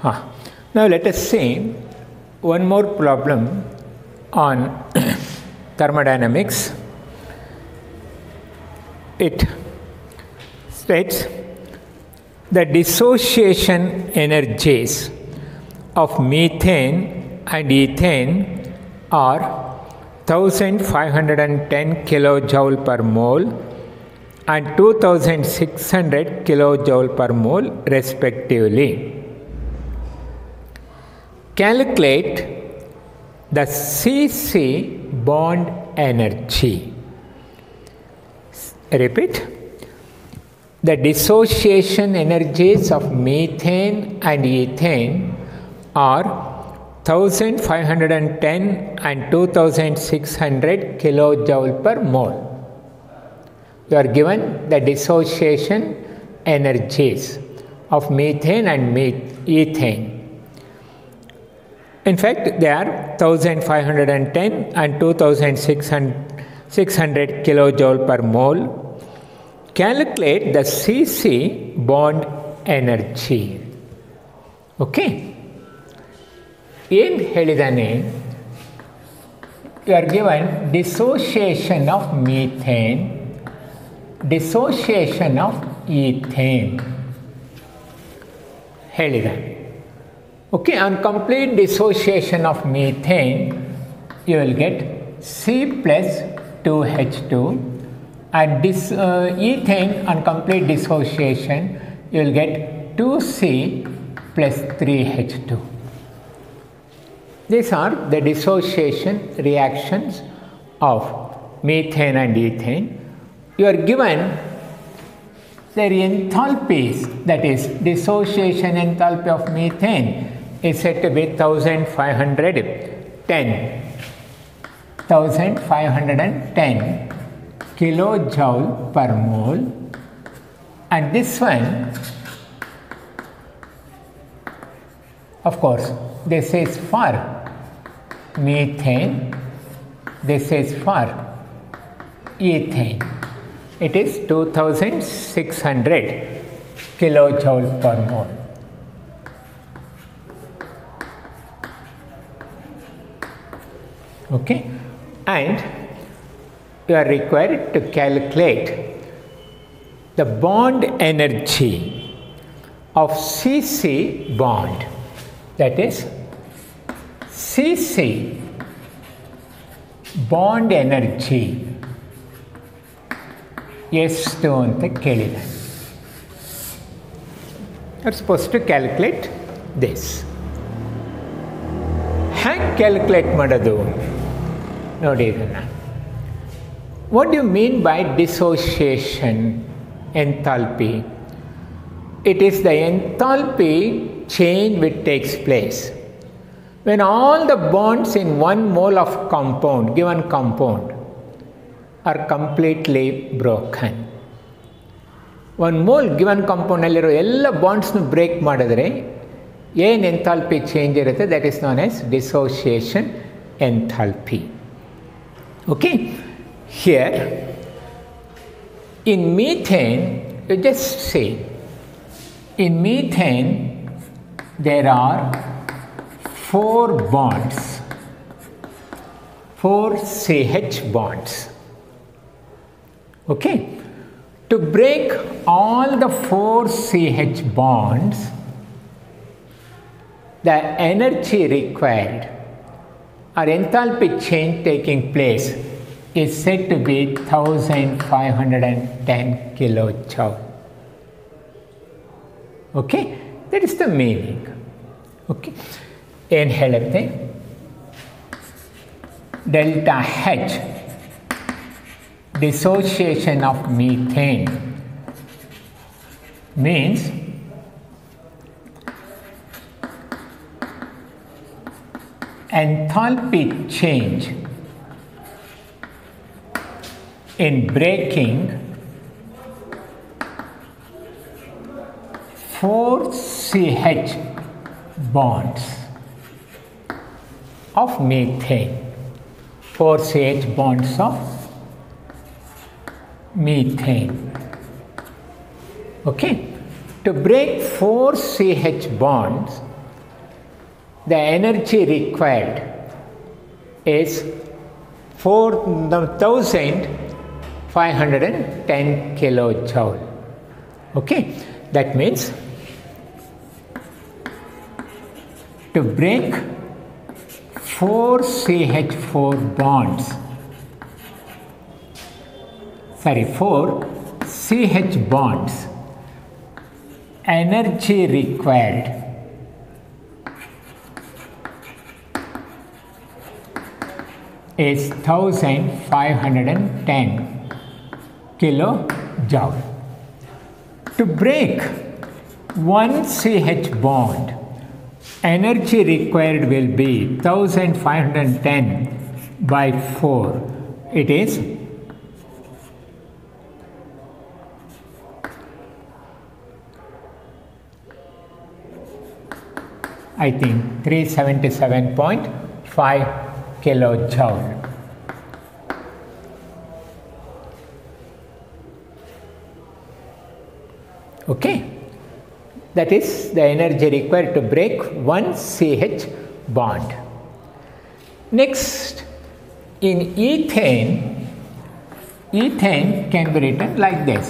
Now let us see one more problem on thermodynamics. It states the dissociation energies of methane and ethane are 1510 kilojoule per mole and 2600 kilojoule per mole respectively. Calculate the CC bond energy. Repeat. The dissociation energies of methane and ethane are 1510 and 2600 kilojoule per mole. You are given the dissociation energies of methane and ethane. In fact, they are 1510 and 2600 kilojoule per mole. Calculate the CC bond energy. Okay. In helidane, you are given dissociation of methane, dissociation of ethane. Helidane. Okay, on complete dissociation of methane, you will get C plus 2H2, and this ethane on complete dissociation, you will get 2C plus 3H2. These are the dissociation reactions of methane and ethane. You are given their enthalpies, that is dissociation enthalpy of methane is said to be 1510 kilojoule per mole, and this one, of course, this is for methane, this is for ethane. It is 2600 kilojoule per mole. Okay, and you are required to calculate the bond energy of CC bond, that is CC bond energy ಎಷ್ಟು ಅಂತ ಕೇಳಿದೆ. You are supposed to calculate this. ಹ್ಯಾಂಗೆ calculate ಮಾಡೋದು ನೋಡಿ ಇದನ್ನು. What do you mean by dissociation enthalpy? It is the enthalpy change which takes place when all the bonds in one mole of compound, given compound, are completely broken. One mole given compound nalliro ella bonds nu break madidre ಏನು enthalpy change ಇರುತ್ತೆ, that is known as dissociation enthalpy. Okay, here in methane, you just see, in methane there are 4 bonds, 4 CH bonds. Okay, to break all the 4 CH bonds, the energy required or enthalpy change taking place is said to be 1510 kilojoule. Okay, that is the meaning. Okay, ಏನು ಹೇಳುತ್ತೆ, delta H, dissociation of methane, means enthalpy change in breaking 4 CH bonds of methane, 4 CH bonds of methane. Okay, to break 4 CH bonds, the energy required is 4510 kilojoule. Okay, that means to break 4 CH4 bonds, 4 CH bonds, energy required is 1510 kilojoule. To break 1 CH bond, energy required will be 1510 by 4. It is I think 377.5 kilojoule. Okay, that is the energy required to break 1 CH bond. Next, in ethane, ethane can be written like this.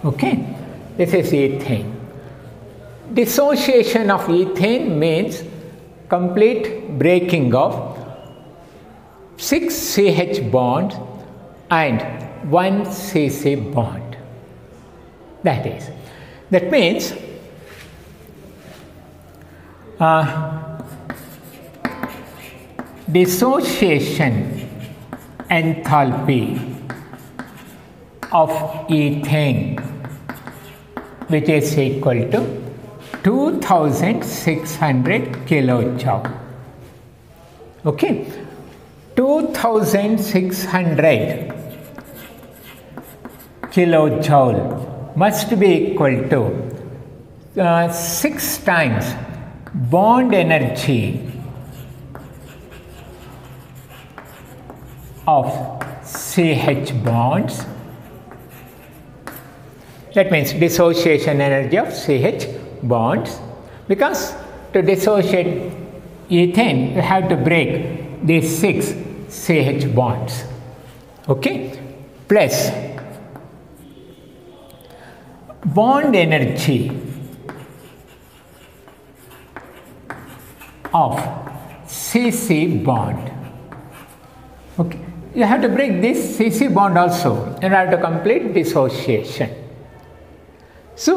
Okay, this is ethane. Dissociation of ethane means complete breaking of 6 CH bonds and 1 CC bond. That means dissociation enthalpy of ethane, which is equal to 2600 kilojoule. Okay, 2600 kilojoule must be equal to 6 times bond energy of CH bonds. That means dissociation energy of CH bonds, because to dissociate ethane you have to break these 6 CH bonds. Okay, plus bond energy of CC bond. Okay, you have to break this CC bond also in order to complete dissociation. So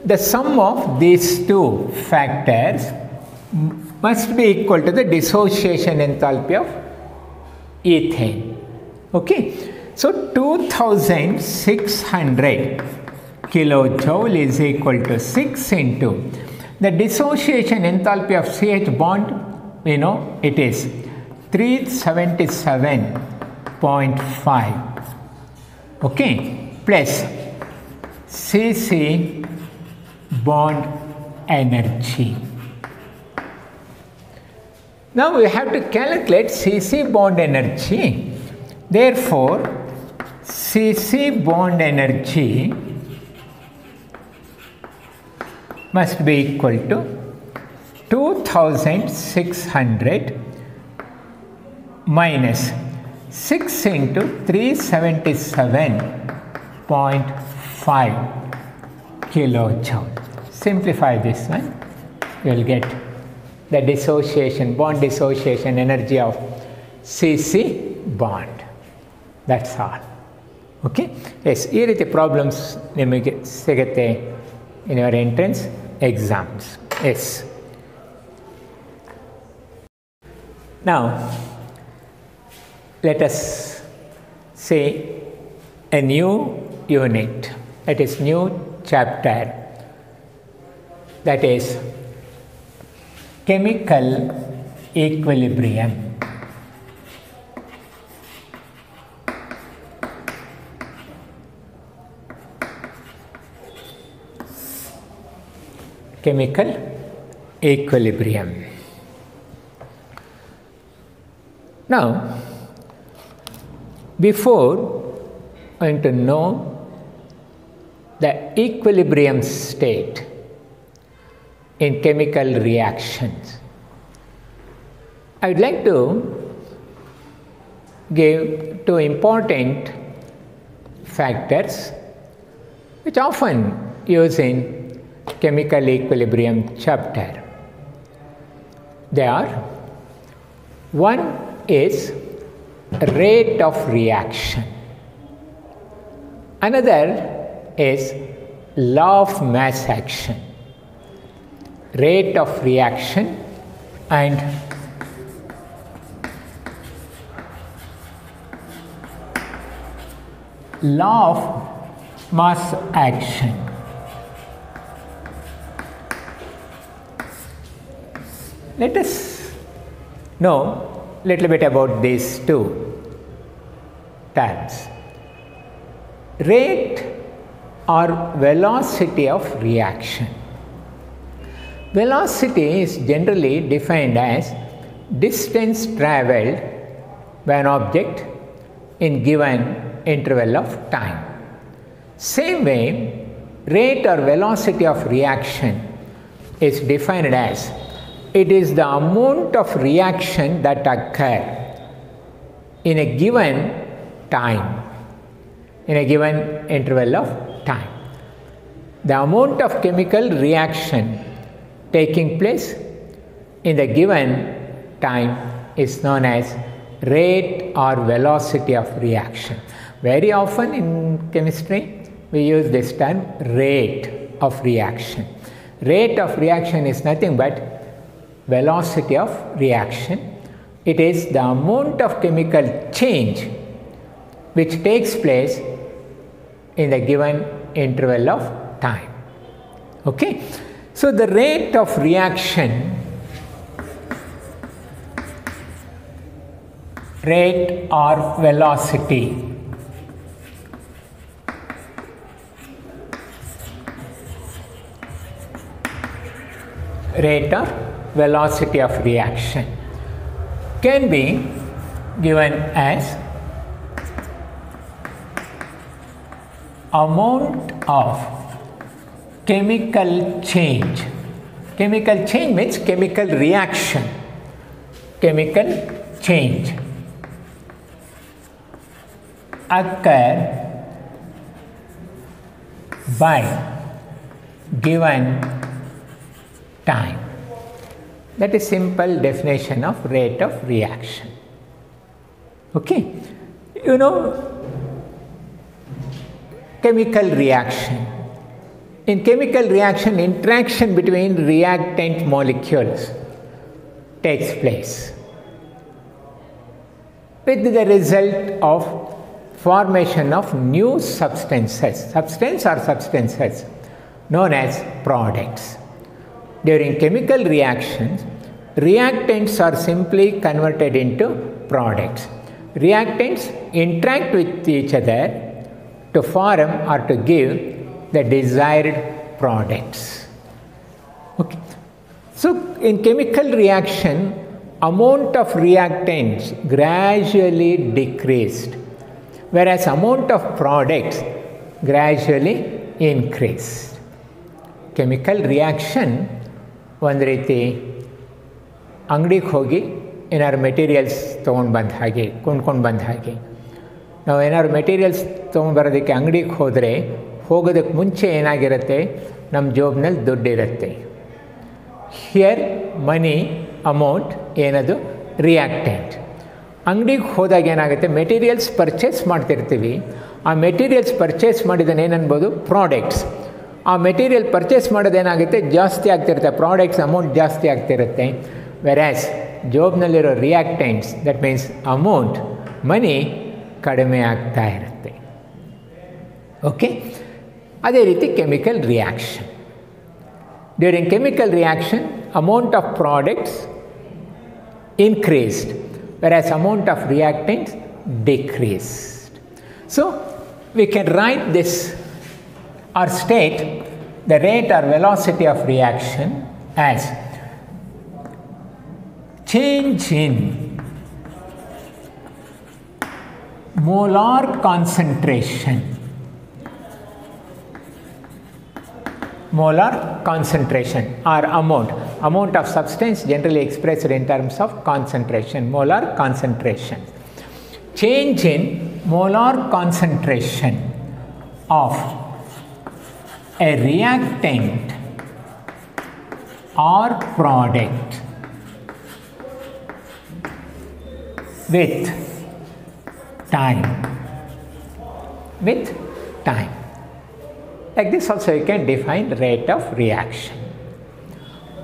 the sum of these two factors must be equal to the dissociation enthalpy of ethane. Okay, so 2600 kilojoule is equal to 6 into the dissociation enthalpy of CH bond, we know it is 377.5. Okay, plus CC bond energy. Now we have to calculate CC bond energy. Therefore, CC bond energy must be equal to 2600 minus 6 into 377.5 kilojoule. Simplify this one, you will get the dissociation, bond dissociation energy of CC bond. That's all. Okay. Yes, ಈ ರೀತಿ problems ನಿಮಗೆ ಸಿಗುತ್ತೆ in your entrance exams. Yes. Now, let us say a new unit, that is new chapter, that is chemical equilibrium. Chemical equilibrium. Now, before going to know the equilibrium state in chemical reactions. I would like to give two important factors which often used in chemical equilibrium chapter. They are: one is rate of reaction, another is law of mass action. Rate of reaction and law of mass action. Let us know a little bit about these two terms. Rate or velocity of reaction. Velocity is generally defined as distance travelled by an object in given interval of time. Same way, rate or velocity of reaction is defined as it is the amount of reaction that occur in a given time, in a given interval of time. The amount of chemical reaction taking place in the given time is known as rate or velocity of reaction. Very often in chemistry we use this term rate of reaction. Rate of reaction is nothing but velocity of reaction. It is the amount of chemical change which takes place in the given interval of time. Okay? So the rate of reaction, rate or velocity, rate or velocity of reaction can be given as amount of chemical change. Chemical change means chemical reaction. Chemical change occur by given time. That is simple definition of rate of reaction. Okay, you know, chemical reaction. In chemical reaction, interaction between reactant molecules takes place with the result of formation of new substances known as products. During chemical reactions, reactants are simply converted into products. Reactants interact with each other to form or to give the desired products. Okay. So in chemical reaction, amount of reactants gradually decreased, whereas amount of products gradually increased. Chemical reaction ಒಂದು ರೀತಿ ಅಂಗಡಿಗೆ ಹೋಗಿ ಏನಾದ್ರು materials ತೊಗೊಂಡು ಬಂದ ಹಾಗೆ, ಕೊಂಡ್ಕೊಂಡು ಬಂದ ಹಾಗೆ. ನಾವು ಏನಾದ್ರು ಮೆಟೀರಿಯಲ್ಸ್ ತೊಗೊಂಡ್ಬರೋದಕ್ಕೆ ಅಂಗಡಿಗೆ ಹೋದರೆ ಹೋಗೋದಕ್ಕೆ ಮುಂಚೆ ಏನಾಗಿರುತ್ತೆ, ನಮ್ಮ ಜೋಬ್ನಲ್ಲಿ ದುಡ್ಡಿರುತ್ತೆ. ಹಿಯರ್ ಮನಿ ಅಮೌಂಟ್ ಏನದು ರಿಯಾಕ್ಟೆಂಟ್. ಅಂಗಡಿಗೆ ಹೋದಾಗ ಏನಾಗುತ್ತೆ, ಮೆಟೀರಿಯಲ್ಸ್ ಪರ್ಚೇಸ್ ಮಾಡ್ತಿರ್ತೀವಿ. ಆ ಮೆಟೀರಿಯಲ್ಸ್ ಪರ್ಚೇಸ್ ಮಾಡಿದ್ದನ್ನು ಏನನ್ಬೋದು, ಪ್ರಾಡಕ್ಟ್ಸ್. ಆ ಮೆಟೀರಿಯಲ್ ಪರ್ಚೇಸ್ ಮಾಡೋದೇನಾಗುತ್ತೆ, ಜಾಸ್ತಿ ಆಗ್ತಿರುತ್ತೆ, ಪ್ರಾಡಕ್ಟ್ಸ್ ಅಮೌಂಟ್ ಜಾಸ್ತಿ ಆಗ್ತಿರುತ್ತೆ. ವೆರಾಸ್ ಜೋಬ್ನಲ್ಲಿರೋ ರಿಯಾಕ್ಟೆಂಟ್ಸ್, ದಟ್ ಮೀನ್ಸ್ ಅಮೌಂಟ್, ಮನಿ ಕಡಿಮೆ ಆಗ್ತಾ ಇರುತ್ತೆ. ಓಕೆ, ಅದೇ ರೀತಿ chemical reaction. During chemical reaction amount of products increased, whereas amount of reactants decreased. So we can write this or state the rate or velocity of reaction as change in molar concentration molar concentration or amount of substance generally expressed in terms of concentration, molar concentration. Change in molar concentration of a reactant or product with time. Like this also you can define rate of reaction,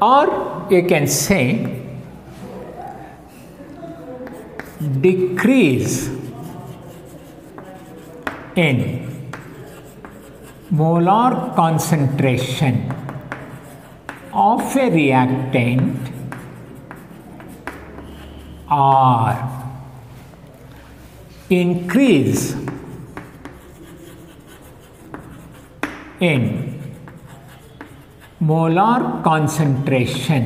or you can say decrease in molar concentration of a reactant or increase in molar concentration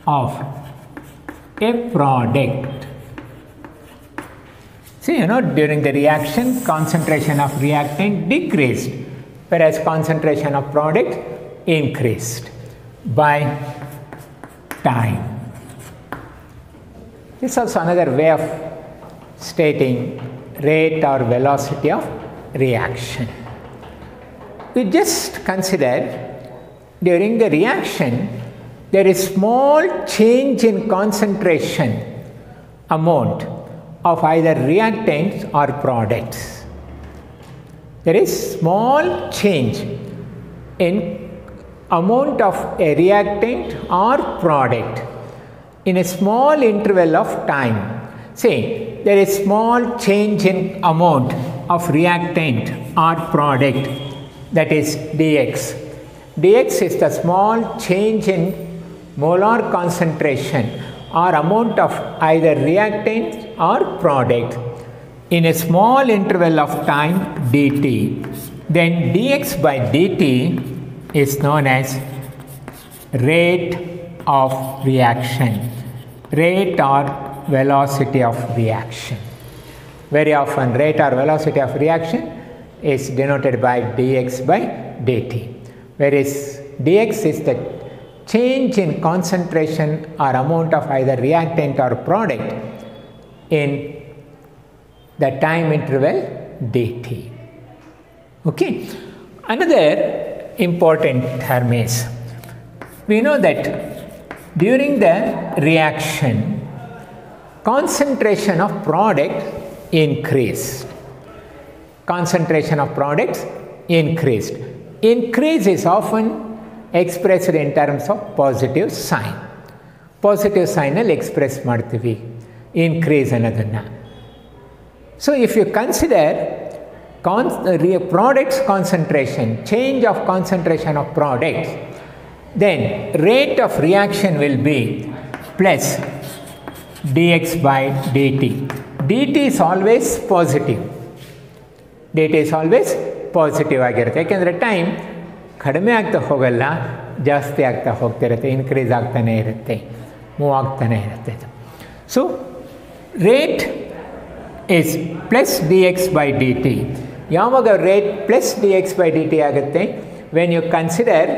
of a product. See, during the reaction, concentration of reactant decreased, whereas concentration of product increased by time. This is also another way of stating rate or velocity of reaction. We just consider during the reaction there is small change in concentration amount of either reactants or products. There is small change in amount of a reactant or product in a small interval of time. Say there is small change in amount of reactant or product, that is dx. dx is the small change in molar concentration or amount of either reactant or product in a small interval of time dt. Then dx by dt is known as rate of reaction, rate or velocity of reaction. Very often rate or velocity of reaction is denoted by dx by dt, whereas dx is the change in concentration or amount of either reactant or product in the time interval dt. Okay. Another important term is, we know that during the reaction, concentration of product increased. Concentration of products increased. Increase is often expressed in terms of positive sign. Positive sign ಅಲ್ಲಿ express ಮಾಡ್ತೀವಿ increase ಅನ್ನೋದನ್ನ. So if you consider products concentration, change of concentration of products, then rate of reaction will be plus dx by dt. dt is always positive. dt is always positive ಆಗಿರುತ್ತೆ, ಯಾಕೆಂದರೆ time ಕಡಿಮೆ ಆಗ್ತಾ ಹೋಗಲ್ಲ, ಜಾಸ್ತಿ ಆಗ್ತಾ ಹೋಗ್ತಿರುತ್ತೆ, increase ಆಗ್ತಾನೆ ಇರುತ್ತೆ, move ಆಗ್ತಾನೆ ಇರುತ್ತೆ. So rate is plus d x by d t. ಯಾವಾಗ rate plus d x by d t ಆಗುತ್ತೆ? When you consider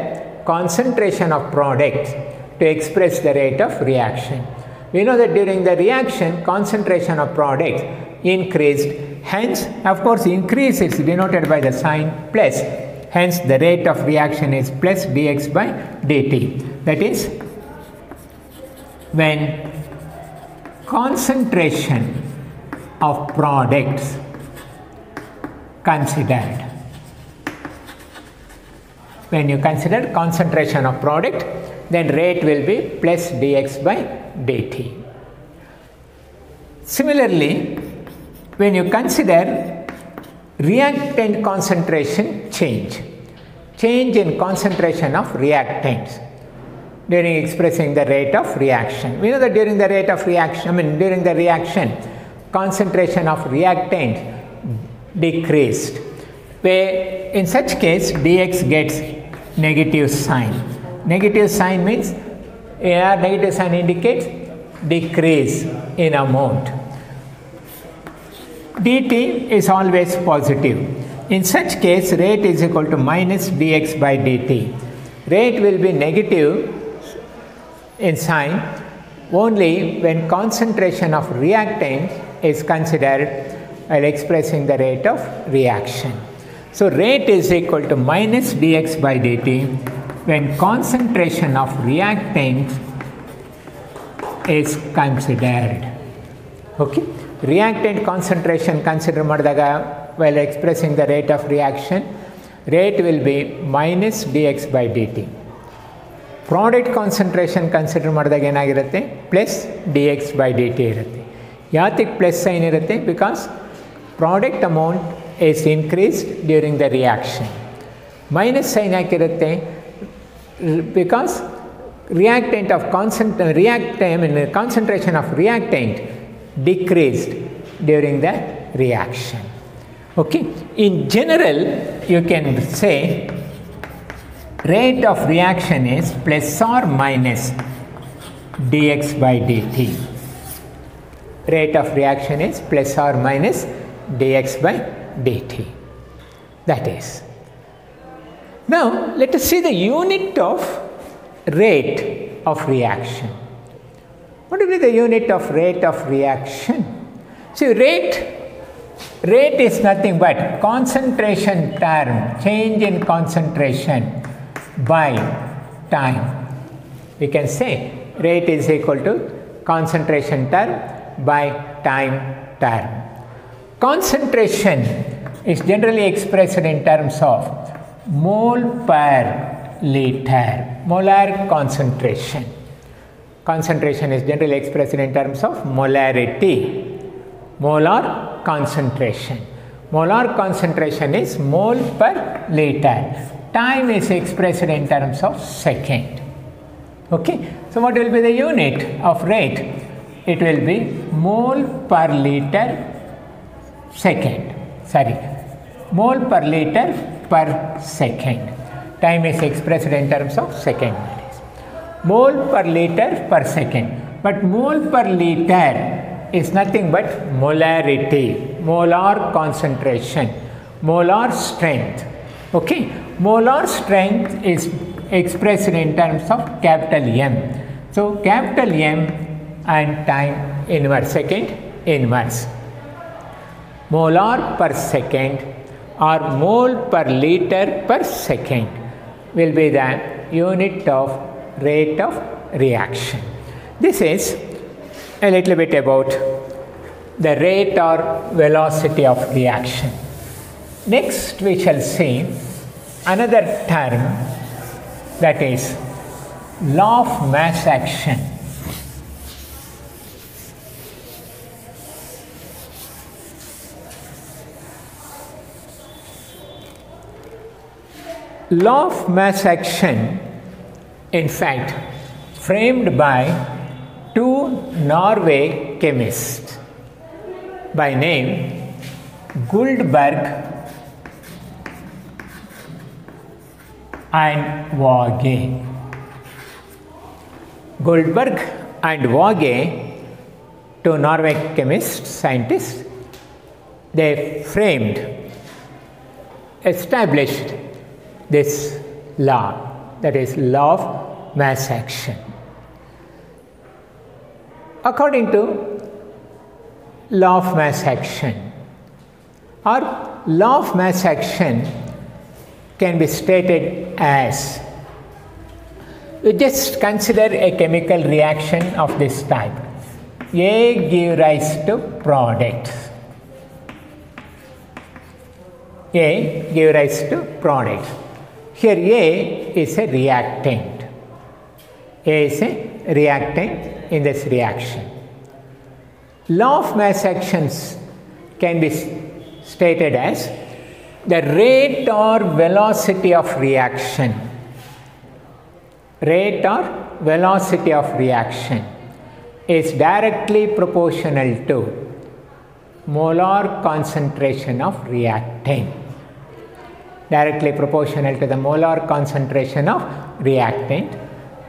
concentration of products to express the rate of reaction. We know that during the reaction, concentration of products increased. Hence, of course, increase is denoted by the sign plus. Hence, the rate of reaction is plus dx by dt. That is, when concentration of products considered. When you consider concentration of product, then rate will be plus dx by dt. Similarly, when you consider reactant concentration change in concentration of reactants during expressing the rate of reaction. We know that during the reaction, concentration of reactant decreased. Where in such case, dx gets negative sign. Negative sign means negative sign indicates decrease in amount. dt is always positive. In such case, rate is equal to minus dx by dt. Rate will be negative in sign only when concentration of reactant is considered while expressing the rate of reaction. So, rate is equal to minus dx by dt when concentration of reactant is considered. Okay. Reactant concentration consider madadaga while expressing the rate of reaction, rate will be minus dx by dt. Product concentration consider madadaga enagirutte plus dx by dt irutte. Yathik plus sign irutte because product amount is increased during the reaction. Minus sign yakirutte because reactant of concentration of reactant decreased during the reaction. Okay. In general, you can say rate of reaction is plus or minus dx by dt. Rate of reaction is plus or minus dx by dt. That is. Now, let us see the unit of rate of reaction. What will be the unit of rate of reaction? See, rate is nothing but concentration term, change in concentration by time. We can say rate is equal to concentration term by time term. Concentration is generally expressed in terms of mole per liter, molar concentration. Concentration is generally expressed in terms of molarity, molar concentration. Molar concentration is mole per liter. Time is expressed in terms of second. Okay. So, what will be the unit of rate? It will be mole per liter second. Sorry, mole per liter per second. Time is expressed in terms of second. Mole per liter per second. But mole per liter is nothing but molarity, molar concentration, molar strength. Okay. Molar strength is expressed in terms of capital M. So, capital M and time inverse, second inverse. Molar per second or mole per liter per second will be the unit of rate of reaction. This is a little bit about the rate or velocity of reaction. Next, we shall see another term, that is law of mass action. Law of mass action, in fact, framed by two Norway chemists by name Guldberg and Våge. Guldberg and Våge, two Norway chemists, scientists, they framed, established this law, that is law of mass action. According to law of mass action, or law of mass action can be stated as, we just consider a chemical reaction of this type. A give rise to products. A give rise to products. Here A is a reactant. A is a reactant in this reaction. Law of mass actions can be stated as the rate or velocity of reaction. Rate or velocity of reaction is directly proportional to molar concentration of reactant. Directly proportional to the molar concentration of reactant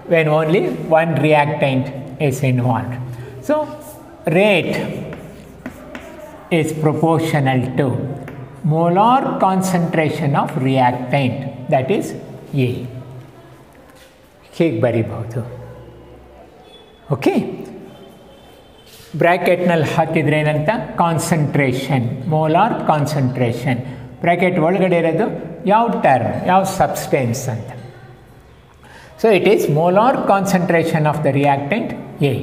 when only one reactant is involved. So, rate is proportional to molar concentration of reactant, that is A. ಹೀಗೆ ಬರಿಬಹುದು. Okay, ಬ್ರ್ಯಾಕೆಟ್ನಲ್ಲಿ ಹಾಕಿದ್ರೆ ಏನಂತ, concentration, molar concentration. Bracket ಒಳಗಡೆ ಇರೋದು ಯಾವ term, ಯಾವ substance ಅಂತ. So it is molar concentration of the reactant A,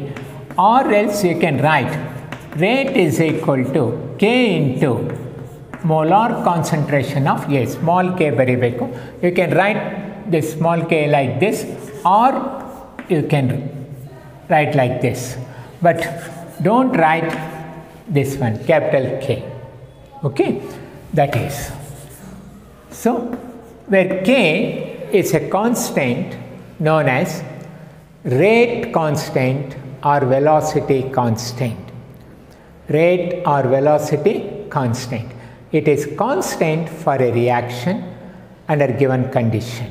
or else you can write rate is equal to K into molar concentration of A. Small k ಬರಿಬೇಕು. You can write this small k like this, or you can write like this, but don't write this one, capital K. Okay, that is. So where K is a constant known as rate constant or velocity constant. Rate or velocity constant. It is constant for a reaction under given condition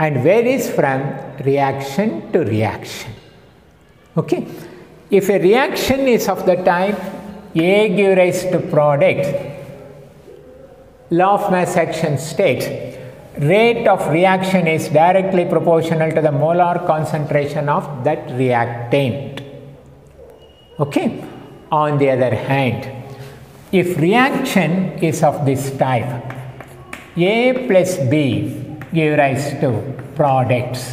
and varies from reaction to reaction. Okay, if a reaction is of the type A give rise to product, law of mass action states rate of reaction is directly proportional to the molar concentration of that reactant. Okay, on the other hand, if reaction is of this type, A plus B give rise to products.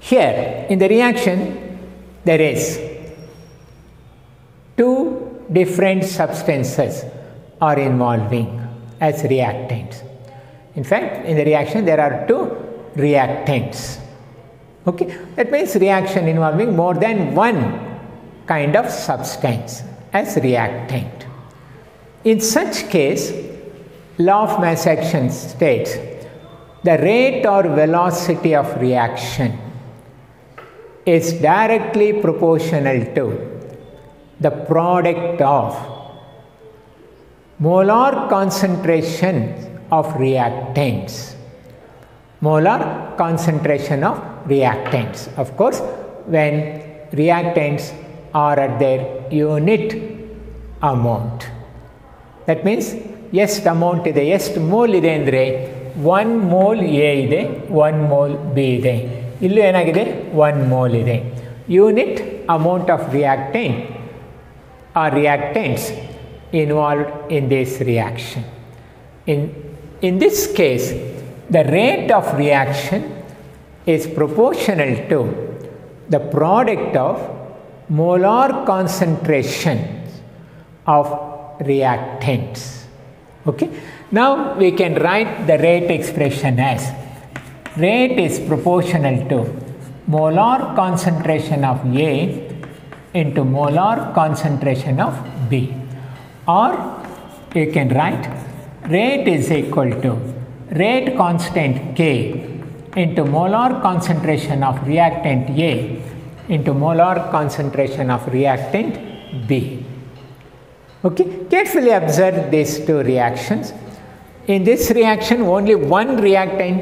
Here in the reaction there is two different substances are involving as reactants. In fact, in the reaction there are two reactants. Okay, that means reaction involving more than one kind of substance as reactant. In such case, law of mass action states the rate or velocity of reaction is directly proportional to the product of molar concentration of reactants. Molar concentration of reactants. Of course, when reactants are at their unit amount. That means ಎಷ್ಟು amount ಇದೆ, ಎಷ್ಟು mole ಇದೆ ಅಂದರೆ 1 mole A ಇದೆ, 1 mole B ಇದೆ. ಇಲ್ಲೂ ಏನಾಗಿದೆ, 1 mole ಇದೆ. Unit amount of reactant or reactants involved in this reaction. In this case, the rate of reaction is proportional to the product of molar concentration of reactants. Okay, now we can write the rate expression as rate is proportional to molar concentration of A into molar concentration of B, or you can write rate is equal to rate constant K into molar concentration of reactant A into molar concentration of reactant B. Okay, carefully observe these two reactions. In this reaction, only one reactant,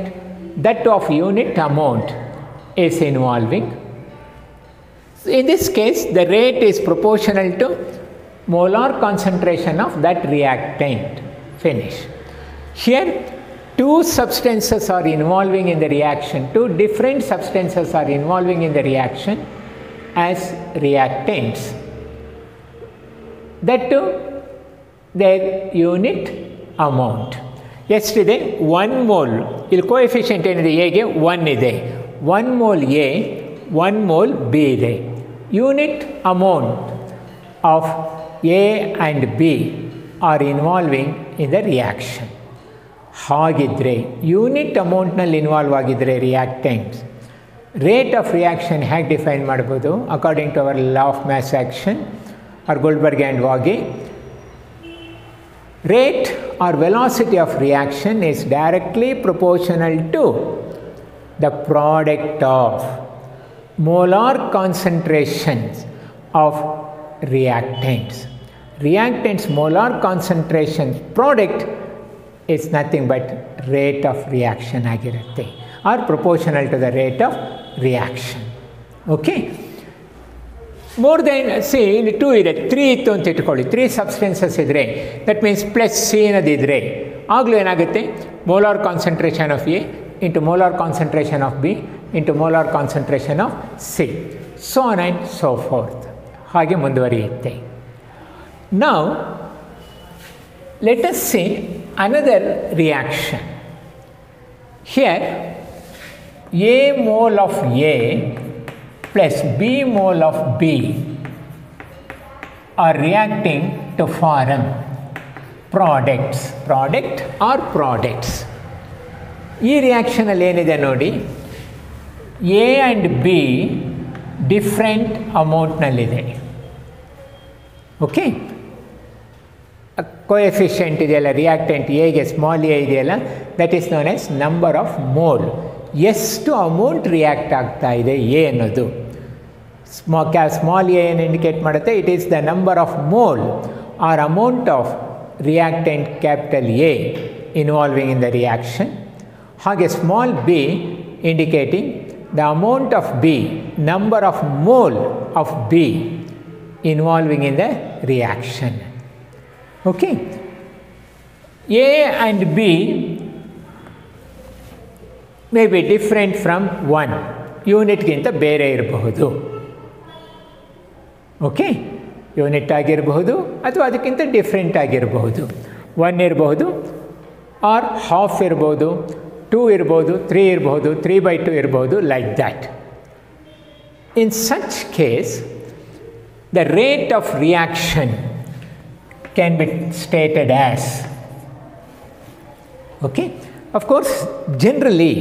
that of unit amount, is involving. In this case, the rate is proportional to molar concentration of that reactant. Finish. Here, two substances are involving in the reaction, two different substances are involving in the reaction as reactants. That too, their unit amount. ಎಷ್ಟಿದೆ, 1 mole. ಇಲ್ಲಿ coefficient ಏನಿದೆ, ಎಗೆ 1 ಇದೆ. 1 mole A, 1 mole B ಇದೆ. Unit amount of A and B are involving in the reaction. ಹಾಗಿದ್ದರೆ unit ಅಮೌಂಟ್ನಲ್ಲಿ involve ಆಗಿದ್ದರೆ ರಿಯಾಕ್ಟೆಂಟ್ಸ್, ರೇಟ್ ಆಫ್ ರಿಯಾಕ್ಷನ್ ಹೇಗೆ ಡಿಫೈನ್ ಮಾಡ್ಬೋದು? According to our law of mass action or Goldberg and Wage, rate or velocity of reaction is directly proportional to the product of molar concentrations of reactants. Reactants molar concentration product is nothing but rate of reaction ಆಗಿರುತ್ತೆ, or proportional to the rate of reaction. Okay. More than C ಇಲ್ಲಿ 2 ಇದೆ, 3 ಇತ್ತು ಅಂತ ಇಟ್ಕೊಳ್ಳಿ, 3 substances ಇದ್ದರೆ that means plus C ಅನ್ನೋದಿದ್ದರೆ ಆಗಲೂ ಏನಾಗುತ್ತೆ, molar concentration of A into molar concentration of B into molar concentration of C, so on and so fourth, ಹಾಗೆ ಮುಂದುವರಿಯುತ್ತೆ. Now let us see another reaction. Here A mole of A plus B mole of B are reacting to form products. Product or products. ಈ ರಿಯಾಕ್ಷನಲ್ಲಿ ಏನಿದೆ ನೋಡಿ, A and B different ಅಮೌಂಟ್ನಲ್ಲಿದೆ. Okay, coefficient ಇದೆಯಲ್ಲ reactant ಎಗೆ, small a ಇದೆಯಲ್ಲ, that is known as number of mole. ಎಷ್ಟು amount react ಆಗ್ತಾ ಇದೆ ಎ ಅನ್ನೋದು. ಸ್ಮಾಲ್ ಎ ಏನು ಇಂಡಿಕೇಟ್ ಮಾಡುತ್ತೆ, it is the number of mole or amount of reactant capital A involving in the reaction. ಹಾಗೆ small b indicating the amount of b, number of mole of b involving in the reaction. Okay, A and B may be different from 1 ಯೂನಿಟ್ಗಿಂತ ಬೇರೆ ಇರಬಹುದು. Okay, unit ಆಗಿರಬಹುದು ಅಥವಾ ಅದಕ್ಕಿಂತ different ಆಗಿರಬಹುದು. 1 ಇರಬಹುದು, R half ಇರ್ಬೋದು, 2 ಇರ್ಬೋದು, 3 ಇರ್ಬೋದು, 3/2 ಇರ್ಬೋದು, like that. In such case the rate of reaction can be stated as, okay, of course generally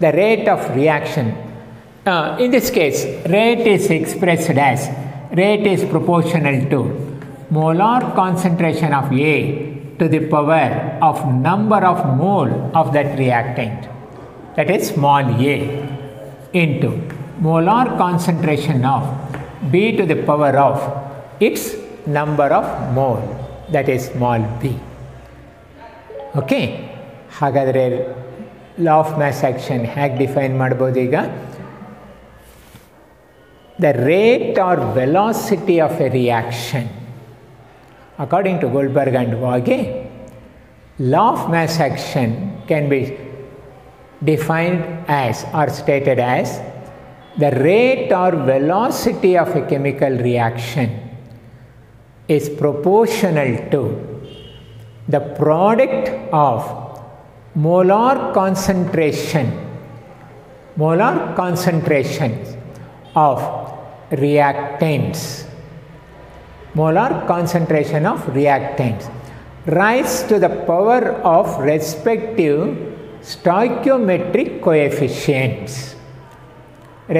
the rate of reaction in this case rate is expressed as rate is proportional to molar concentration of A to the power of number of mole of that reactant, that is small a, into molar concentration of B to the power of its number of mole, that is small b. Okay, ಹಾಗಾದರೆ law of mass action ಹೇಗೆ define ಮಾಡ್ಬೋದು ಈಗ? The rate or velocity of a reaction according to Guldberg and Waage, law of mass action can be defined as or stated as the rate or velocity of a chemical reaction is proportional to the product of molar concentrations of reactants, molar concentration of reactants rise to the power of respective stoichiometric coefficients.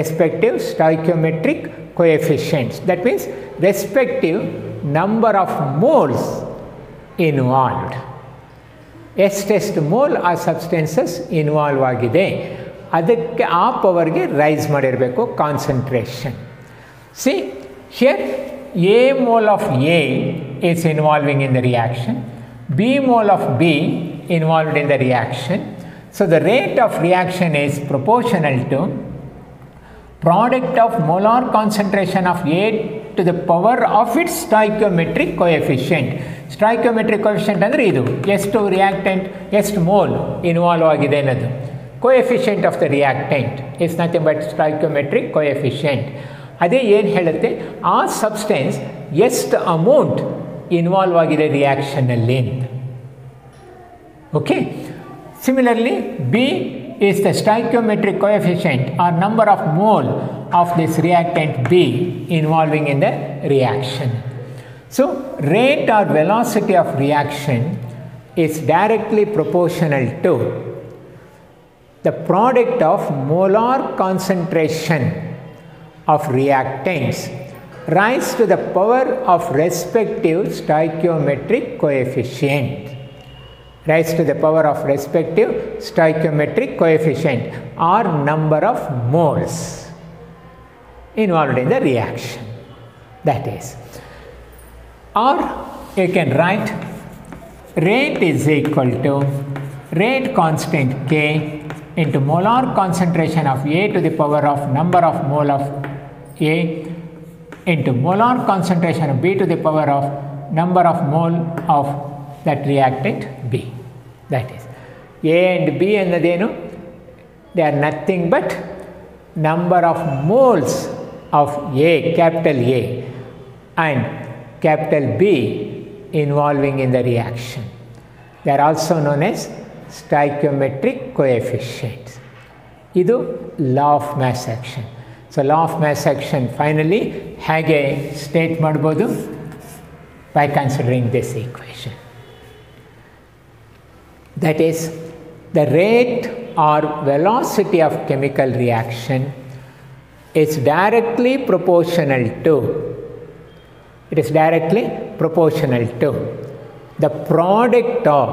Respective stoichiometric coefficients, that means respective number of moles involved. ಎಷ್ಟೆಷ್ಟು mole ಆ substances involve ಆಗಿದೆ ಅದಕ್ಕೆ ಆ ಪವರ್ಗೆ raise ಮಾಡಿರಬೇಕು concentration. See here a mole of A is involving in the reaction, B mole of B involved in the reaction. So the rate of reaction is proportional to product of molar concentration of A to the power of its stoichiometric coefficient. Stoichiometric coefficient ಅಂದರೆ ಇದು ಎಷ್ಟು reactant ಎಷ್ಟು mole involve ಆಗಿದೆ ಅನ್ನೋದು. Coefficient of the reactant is nothing but stoichiometric coefficient. ಅದೇ ಏನು ಹೇಳುತ್ತೆ ಆ ಸಬ್ಸ್ಟೆನ್ಸ್ ಎಷ್ಟು ಅಮೌಂಟ್ ಇನ್ವಾಲ್ವ್ ಆಗಿದೆ ರಿಯಾಕ್ಷನ್ನಲ್ಲಿ. Okay, similarly b is the stoichiometric coefficient or number of mole of this reactant B involving in the reaction. So rate or velocity of reaction is directly proportional to the product of molar concentration of reactants rise to the power of respective stoichiometric coefficient. Rise to the power of respective stoichiometric coefficient or number of moles involved in the reaction. That is, or you can write rate is equal to rate constant K into molar concentration of A to the power of number of mole of A into molar concentration of B to the power of number of mole of that reactant B. That is, A and B annadenu, they are nothing but number of moles of A, capital A, and capital B involving in the reaction. They are also known as stoichiometric coefficients. Idu law of mass action. So law of mass action finally hage state madabodu by considering this equation. That is, the rate or velocity of chemical reaction is directly proportional to, it is directly proportional to the product of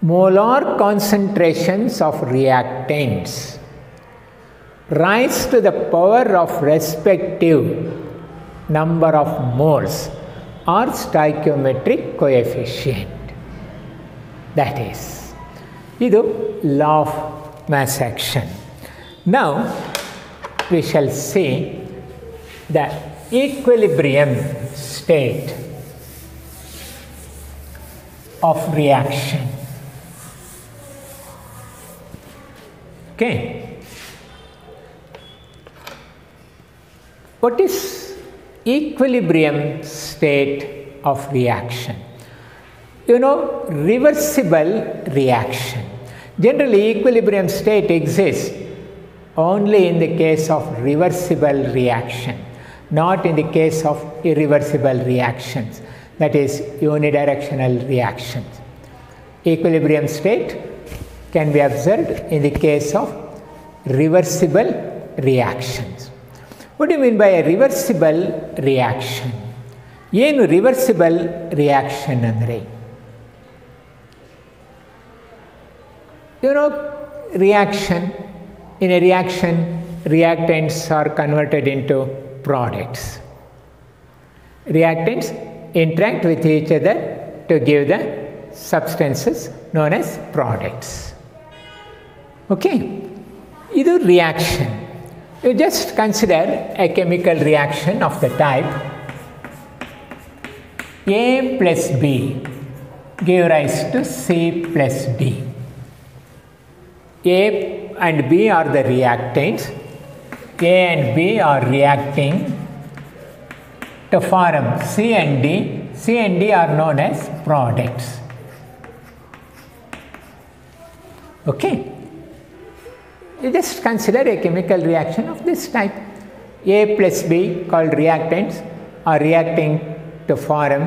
molar concentrations of reactants raised to the power of respective number of moles or stoichiometric coefficient. That is, idu law of mass action. Now we shall see the equilibrium state of reaction. Okay. What is equilibrium state of reaction? You know, reversible reaction. Generally, equilibrium state exists only in the case of reversible reaction, not in the case of irreversible reactions, that is, unidirectional reactions. Equilibrium state can be observed in the case of reversible reactions. What do you mean by a reversible reaction? ಏನು reversible reaction ಅಂದರೆ? You know, reaction, in a reaction, reactants are converted into products. Reactants interact with each other to give the substances known as products. Okay, idu reaction. You just consider a chemical reaction of the type A plus B give rise to C plus D. A and B are the reactants. A and B are reacting to form C and D. C and D are known as products. Okay. You just consider a chemical reaction of this type. A plus B, called reactants, are reacting to form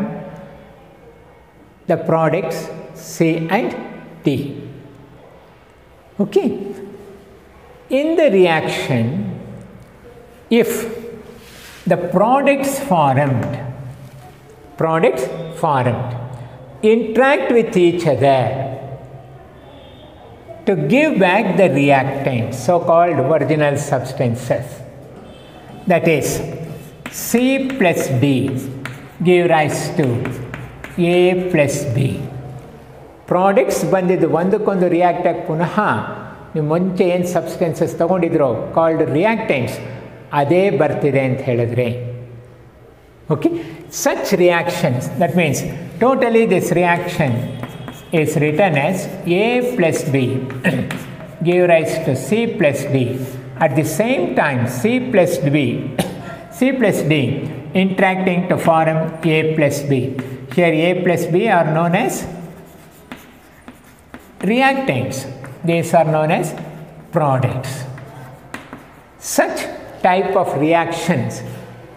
the products C and D. Okay. In the reaction, if the products formed interact with each other to give back the reactants, so-called original substances, that is, C plus D give rise to A plus B. Products ಬಂದಿದ್ದು ಒಂದಕ್ಕೊಂದು react ಆಗಿ ಪುನಃ ನೀವು ಮುಂಚೆ ಏನು substances ತಗೊಂಡಿದ್ರೋ called reactants ಅದೇ ಬರ್ತಿದೆ ಅಂತ ಹೇಳಿದ್ರೆ. Okay, such reactions, that means totally this reaction is written as A plus B give rise to C plus D. At the same time, C plus D interacting to form A plus B. Here A plus B are known as reactants. These are known as products. Such type of reactions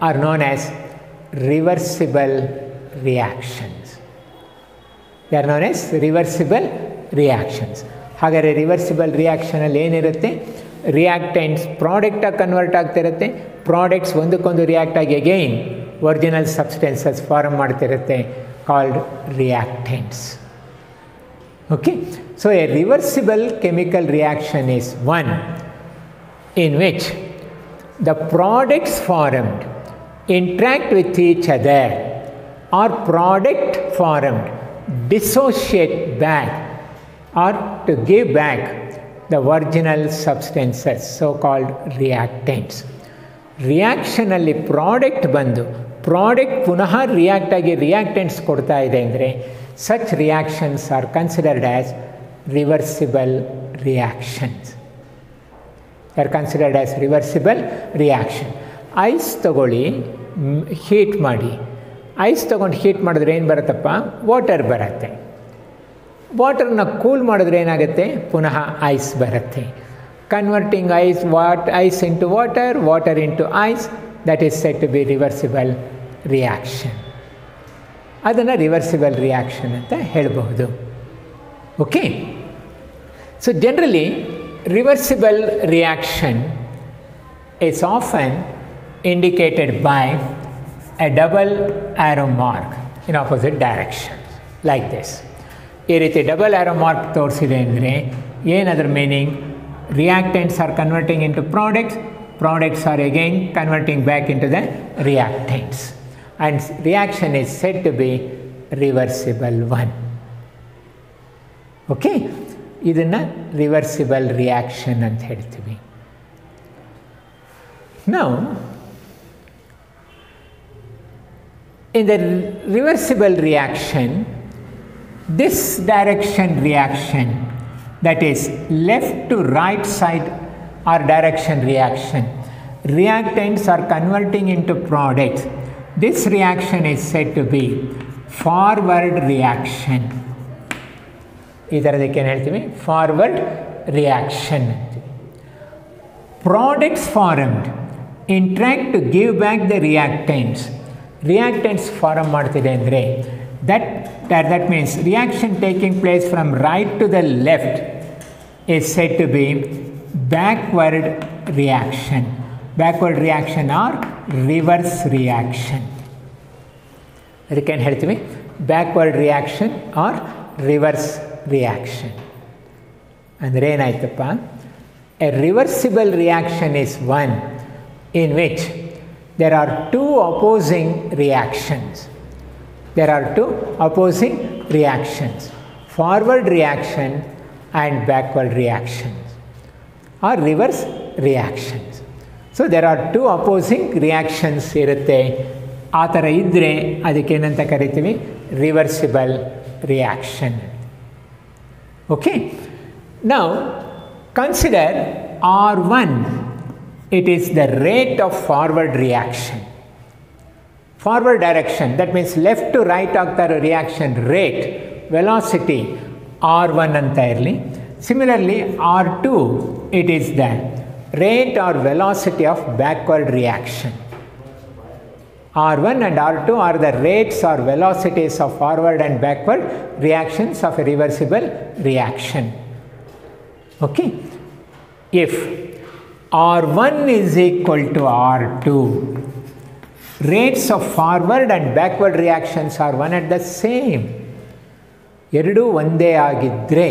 are known as reversible reactions. They are known as reversible reactions. ಹಾಗಾದರೆ reversible ರಿಯಾಕ್ಷನಲ್ಲಿ ಏನಿರುತ್ತೆ, reactants ಪ್ರಾಡಕ್ಟಾಗಿ convert ಆಗ್ತಿರುತ್ತೆ, products ಒಂದಕ್ಕೊಂದು react ಆಗಿ again original substances form ಮಾಡ್ತಿರುತ್ತೆ, called reactants. Okay, so a reversible chemical reaction is one in which the products formed interact with each other or product formed dissociate back or to give back the original substances, so called reactants. ರಿಯಾಕ್ಷನಲ್ಲಿ product ಬಂದು product ಪುನಃ react ಆಗಿ reactants ಕೊಡ್ತಾ ಇದೆ ಅಂದರೆ such reactions are considered as reversible reactions. Are considered as reversible reaction. Ice ತಗೊಳ್ಳಿ, heat ಮಾಡಿ. Ice ತೊಗೊಂಡು ಹೀಟ್ ಮಾಡಿದ್ರೆ ಏನು ಬರುತ್ತಪ್ಪ? ವಾಟರ್ ಬರುತ್ತೆ. ವಾಟರ್ನ ಕೂಲ್ ಮಾಡಿದ್ರೆ ಏನಾಗುತ್ತೆ? ಪುನಃ ಐಸ್ ಬರುತ್ತೆ. Converting ice into water into ice, that is said to be reversible reaction. ಅದನ್ನು ರಿವರ್ಸಿಬಲ್ ರಿಯಾಕ್ಷನ್ ಅಂತ ಹೇಳಬಹುದು. Okay, so generally reversible reaction is often indicated by a double arrow mark in opposite directions like this. ಈ ರೀತಿ double ಆರೋ mark ತೋರಿಸಿದೆ ಅಂದರೆ ಏನದರ meaning? Reactants are converting into products or again converting back into the reactants and reaction is said to be reversible one. Okay, ಇದನ್ನು reversible reaction ಅಂತ ಹೇಳ್ತೀವಿ. Now, in the reversible reaction, this direction reaction, that is left to right side or direction reaction, reactants are converting into products. This reaction is said to be forward reaction. ಇದರದಕ್ಕೆ ಏನು ಹೇಳ್ತೀವಿ? Forward reaction. Products formed interact to give back the reactants form ಮಾಡ್ತಿದೆ ಅಂದರೆ that means reaction taking place from right to the left is said to be backward reaction or reverse reaction. ಅದಕ್ಕೆ ಏನು ಹೇಳ್ತೀವಿ? Backward reaction or reverse reaction. ಅಂದರೆ ಏನಾಯ್ತಪ್ಪ? A reversible reaction is one in which there are two opposing reactions. Forward reaction and backward reactions or reverse reactions. So there are two opposing reactions ಇರುತ್ತೆ. ಆ ಥರ ಇದ್ದರೆ ಅದಕ್ಕೇನಂತ ಕರಿತೀವಿ? Reversible reaction. Okay, now consider R1, it is the rate of forward reaction. Forward direction, that means left to right ಆಗ್ತಾ ಇರೋ reaction rate, velocity R1 ಅಂತ ಇರಲಿ. Similarly R2, it is the rate or velocity of backward reaction. R1 and R2 are the rates or velocities of forward and backward reactions of a reversible reaction. Okay, if R1 is equal to R2, rates of forward and backward reactions are one and the same. ಎರಡೂ ಒಂದೇ ಆಗಿದ್ದರೆ,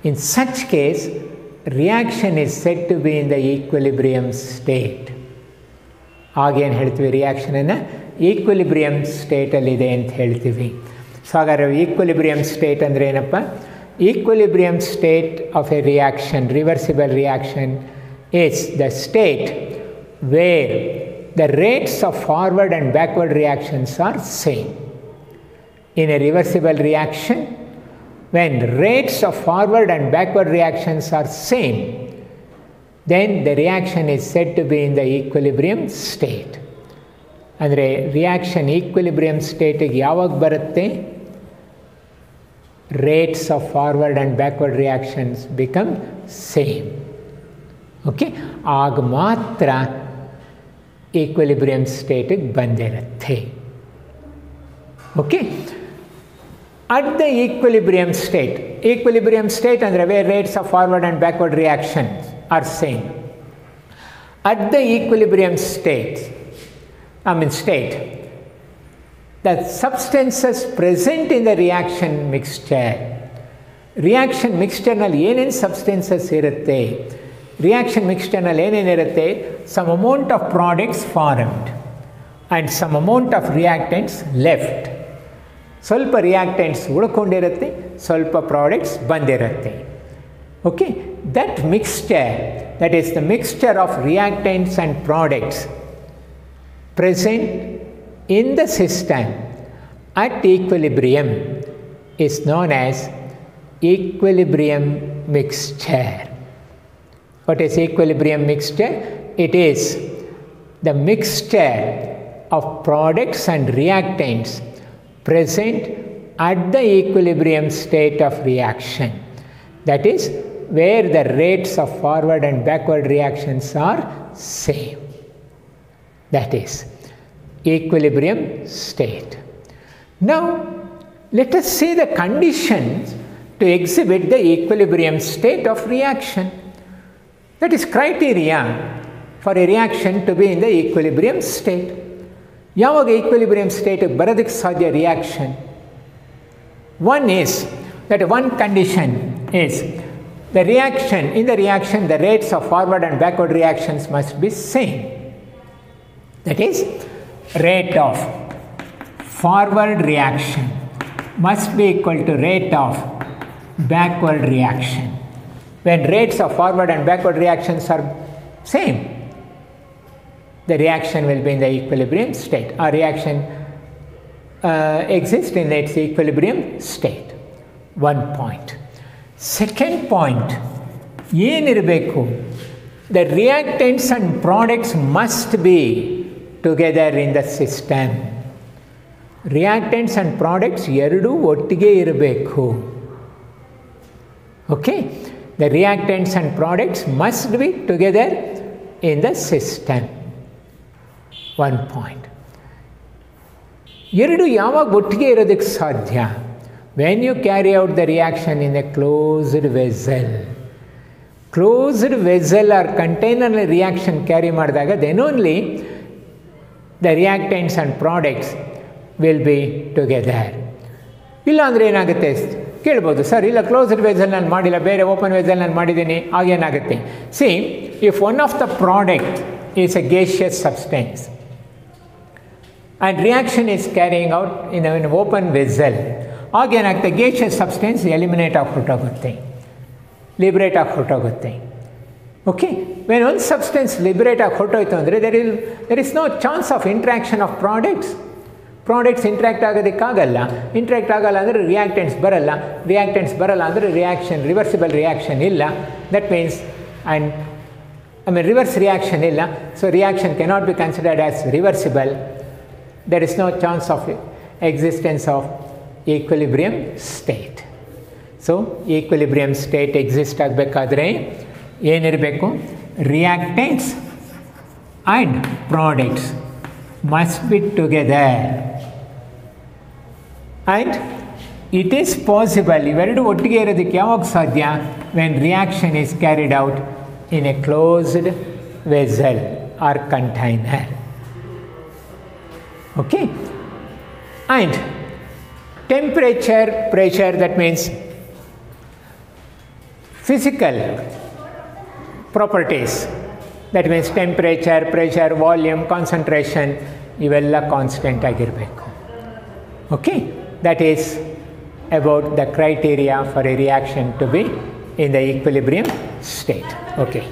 in such case reaction is said to be in the equilibrium state. ಆಗೇನು ಹೇಳ್ತೀವಿ? ರಿಯಾಕ್ಷನನ್ನು equilibrium ಸ್ಟೇಟಲ್ಲಿದೆ ಅಂತ ಹೇಳ್ತೀವಿ. So ಹಾಗಾದ್ರೆ equilibrium state ಅಂದರೆ ಏನಪ್ಪ? Equilibrium state of a reaction, reversible reaction, is the state where the rates of forward and backward reactions are same. In a reversible reaction, when rates of forward and backward reactions are same, then the reaction is said to be in the equilibrium state. ಅಂದರೆ reaction equilibrium ಸ್ಟೇಟಿಗೆ ಯಾವಾಗ ಬರುತ್ತೆ? rates of forward and backward reactions become same. Okay, ಆಗ ಮಾತ್ರ equilibrium ಸ್ಟೇಟಿಗೆ ಬಂದಿರುತ್ತೆ. Okay, at the equilibrium state ಅಂದರೆ where rates of forward and backward reactions are same. At the equilibrium state, the substances present in the reaction mixtureನಲ್ಲಿ ಏನೇನು substances ಇರುತ್ತೆ? Reaction ಮಿಕ್ಸ್ಚರ್ನಲ್ಲಿ ಏನೇನಿರುತ್ತೆ? Some amount of products formed and some amount of reactants left. ಸ್ವಲ್ಪ reactants ಉಳ್ಕೊಂಡಿರುತ್ತೆ, ಸ್ವಲ್ಪ products ಬಂದಿರುತ್ತೆ. Okay, that mixture, that is the mixture of reactants and products present in the system at equilibrium is known as equilibrium mixture. What is equilibrium mixture? It is the mixture of products and reactants present at the equilibrium state of reaction. That is where the rates of forward and backward reactions are same. That is equilibrium state. Now, let us see the conditions to exhibit the equilibrium state of reaction. That is criteria for a reaction to be in the equilibrium state. ಯಾವಾಗ equilibrium state ಬರೋದಕ್ಕೆ ಸಾಧ್ಯ reaction? One is that one condition is the reaction, in the reaction the rates of forward and backward reactions must be same. That is, rate of forward reaction must be equal to rate of backward reaction. When rates of forward and backward reactions are same, the reaction will be in the equilibrium state. Our reaction exists in its equilibrium state. One point. Second point, ಏನಿರಬೇಕು? The reactants and products must be together in the system. Reactants and products ಎರಡೂ ಒಟ್ಟಿಗೆ ಇರಬೇಕು. Okay? The reactants and products must be together in the system. One point. ಎರಡು ಯಾವಾಗ ಒಟ್ಟಿಗೆ ಇರೋದಕ್ಕೆ ಸಾಧ್ಯ? When you carry out the reaction in a closed vessel. Closed vessel or container reaction carry ಮಾಡಿದಾಗ then only the reactants and products will be together. ಇಲ್ಲ ಅಂದರೆ ಏನಾಗುತ್ತೆ ಕೇಳ್ಬೋದು, ಸರ್ ಇಲ್ಲ ಕ್ಲೋಸ್ಡ್ ವೆಸಲ್ ನಾನು ಮಾಡಿಲ್ಲ, ಬೇರೆ ಓಪನ್ ವೆಸಲ್ ನಾನು ಮಾಡಿದ್ದೀನಿ, ಆಗೇನಾಗುತ್ತೆ? See, if one of the product is a gaseous substance and reaction is carrying out in an open vessel, ಆಗೇನಾಗುತ್ತೆ? gaseous substance eliminate ಆಗಿ ಹೊರಟೋಗುತ್ತೆ, ಲಿಬರೇಟ್ ಆಗಿ ಹೊರಟೋಗುತ್ತೆ. ಓಕೆ, ವೆನ್ ಒಂದು ಸಬ್ಸ್ಟೆನ್ಸ್ ಲಿಬರೇಟ್ ಆಗಿ ಹೊರಟೋಯ್ತು ಅಂದರೆ there is no chance of interaction of products. Products interact ಆಗೋದಕ್ಕಾಗಲ್ಲ. Interact ಆಗಲ್ಲ ಅಂದರೆ ರಿಯಾಕ್ಟೆಂಟ್ಸ್ ಬರಲ್ಲ. ರಿಯಾಕ್ಟೆಂಟ್ಸ್ ಬರಲ್ಲ ಅಂದರೆ ರಿಯಾಕ್ಷನ್, ರಿವರ್ಸಿಬಲ್ ರಿಯಾಕ್ಷನ್ ಇಲ್ಲ. ದಟ್ ಮೀನ್ಸ್ ರಿವರ್ಸ್ ರಿಯಾಕ್ಷನ್ ಇಲ್ಲ. So reaction cannot be considered as reversible. There is no chance of existence of equilibrium state. So equilibrium state exist ಆಗಬೇಕಾದ್ರೆ ಏನಿರಬೇಕು? Reactants and products must be together, and it is possible ಇವೆರಡು ಒಟ್ಟಿಗೆ ಇರೋದಕ್ಕೆ ಯಾವಾಗ ಸಾಧ್ಯ? when reaction is carried out in a closed vessel or container. Okay, and temperature, pressure, that means physical properties, that means temperature, pressure, volume, concentration, ಇವೆಲ್ಲ constant ಆಗಿರಬೇಕು. Okay, that is about the criteria for a reaction to be in the equilibrium state. Okay.